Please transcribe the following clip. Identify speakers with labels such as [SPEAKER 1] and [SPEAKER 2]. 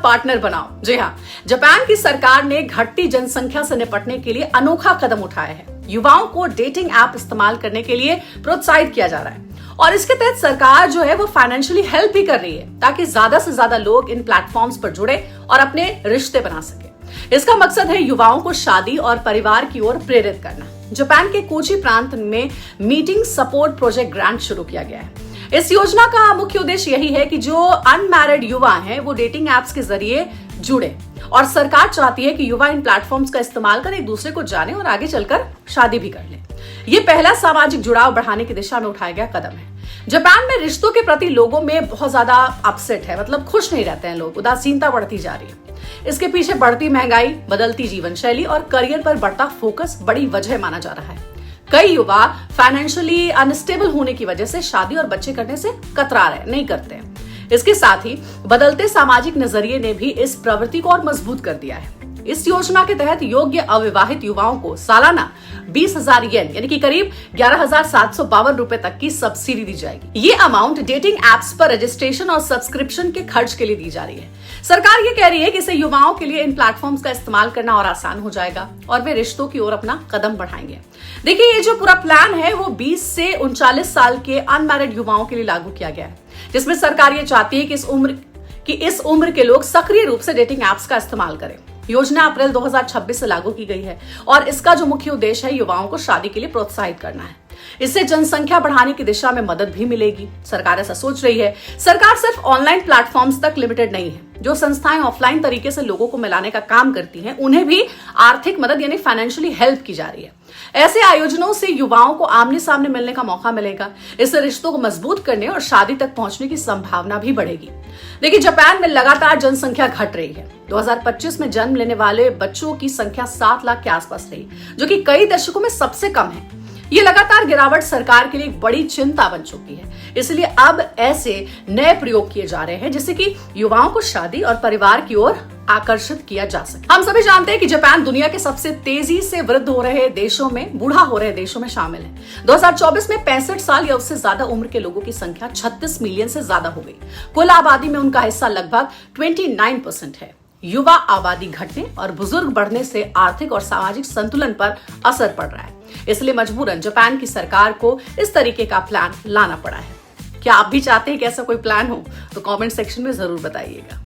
[SPEAKER 1] Partner बनाओ। जी हाँ, Japan की सरकार ने घटती जनसंख्या से निपटने के लिए अनोखा कदम उठाया है। युवाओं को डेटिंग ऐप इस्तेमाल करने के लिए प्रोत्साहित किया जा रहा है और इसके तहत सरकार जो है वो फाइनेंशियली हेल्प भी कर रही है ताकि ज्यादा से ज्यादा लोग इन प्लेटफॉर्म्स पर जुड़े और अपने रिश्ते बना सके। इसका मकसद है युवाओं को शादी और परिवार की ओर प्रेरित करना। जापान के कोची प्रांत में मीटिंग सपोर्ट प्रोजेक्ट ग्रांट शुरू किया गया है। इस योजना का मुख्य उद्देश्य यही है कि जो अनमैरिड युवा हैं वो डेटिंग एप्स के जरिए जुड़े और सरकार चाहती है कि युवा इन प्लेटफॉर्म्स का इस्तेमाल कर एक दूसरे को जाने और आगे चलकर शादी भी कर ले। ये पहला सामाजिक जुड़ाव बढ़ाने की दिशा में उठाया गया कदम है। जापान में रिश्तों के प्रति लोगों में बहुत ज्यादा अपसेट है, मतलब खुश नहीं रहते हैं लोग, उदासीनता बढ़ती जा रही है। इसके पीछे बढ़ती महंगाई, बदलती जीवन शैली और करियर पर बढ़ता फोकस बड़ी वजह माना जा रहा है। कई युवा फाइनेंशियली अनस्टेबल होने की वजह से शादी और बच्चे करने से कतरा रहे, नहीं करते हैं। इसके साथ ही बदलते सामाजिक नजरिए ने भी इस प्रवृत्ति को और मजबूत कर दिया है। इस योजना के तहत योग्य अविवाहित युवाओं को सालाना 20,000 येन यानी कि करीब 11,752 रुपए तक की सब्सिडी दी जाएगी। ये अमाउंट डेटिंग एप्स पर रजिस्ट्रेशन और सब्सक्रिप्शन के खर्च के लिए दी जा रही है। सरकार ये कह रही है कि इससे युवाओं के लिए इन प्लेटफॉर्म्स का इस्तेमाल करना और आसान हो जाएगा और वे रिश्तों की ओर अपना कदम बढ़ाएंगे। देखिए, ये जो पूरा प्लान है वो 20 से 39 साल के अनमैरिड युवाओं के लिए लागू किया गया है, जिसमें सरकार ये चाहती है कि इस उम्र के लोग सक्रिय रूप से डेटिंग एप्स का इस्तेमाल करें। योजना अप्रैल 2026 से लागू की गई है और इसका जो मुख्य उद्देश्य है युवाओं को शादी के लिए प्रोत्साहित करना है। इससे जनसंख्या बढ़ाने की दिशा में मदद भी मिलेगी। सरकार ऐसा सोच रही है। सरकार सिर्फ ऑनलाइन प्लेटफॉर्म्स तक लिमिटेड नहीं है। जो संस्थाएं ऑफलाइन तरीके से लोगों को मिलाने का काम करती हैं, उन्हें भी आर्थिक मदद यानी फाइनेंशियली हेल्प की जा रही है। ऐसे आयोजनों से युवाओं को आमने सामने मिलने का मौका मिलेगा। इससे रिश्तों को मजबूत करने और शादी तक पहुंचने की संभावना भी बढ़ेगी। देखिए, जापान में लगातार जनसंख्या घट रही है। 2025 में जन्म लेने वाले बच्चों की संख्या 7 लाख के आसपास रही, जो कि कई दशकों में सबसे कम है। ये लगातार गिरावट सरकार के लिए एक बड़ी चिंता बन चुकी है। इसलिए अब ऐसे नए प्रयोग किए जा रहे हैं जिससे कि युवाओं को शादी और परिवार की ओर आकर्षित किया जा सके। हम सभी जानते हैं कि जापान दुनिया के सबसे तेजी से वृद्ध हो रहे देशों में, बूढ़ा हो रहे देशों में शामिल है। 2024 में 65 साल या उससे ज्यादा उम्र के लोगों की संख्या 36 मिलियन से ज्यादा हो गई। कुल आबादी में उनका हिस्सा लगभग 29% है। युवा आबादी घटने और बुजुर्ग बढ़ने से आर्थिक और सामाजिक संतुलन पर असर पड़ रहा है। इसलिए मजबूरन जापान की सरकार को इस तरीके का प्लान लाना पड़ा है। क्या आप भी चाहते हैं कि ऐसा कोई प्लान हो? तो कमेंट सेक्शन में जरूर बताइएगा।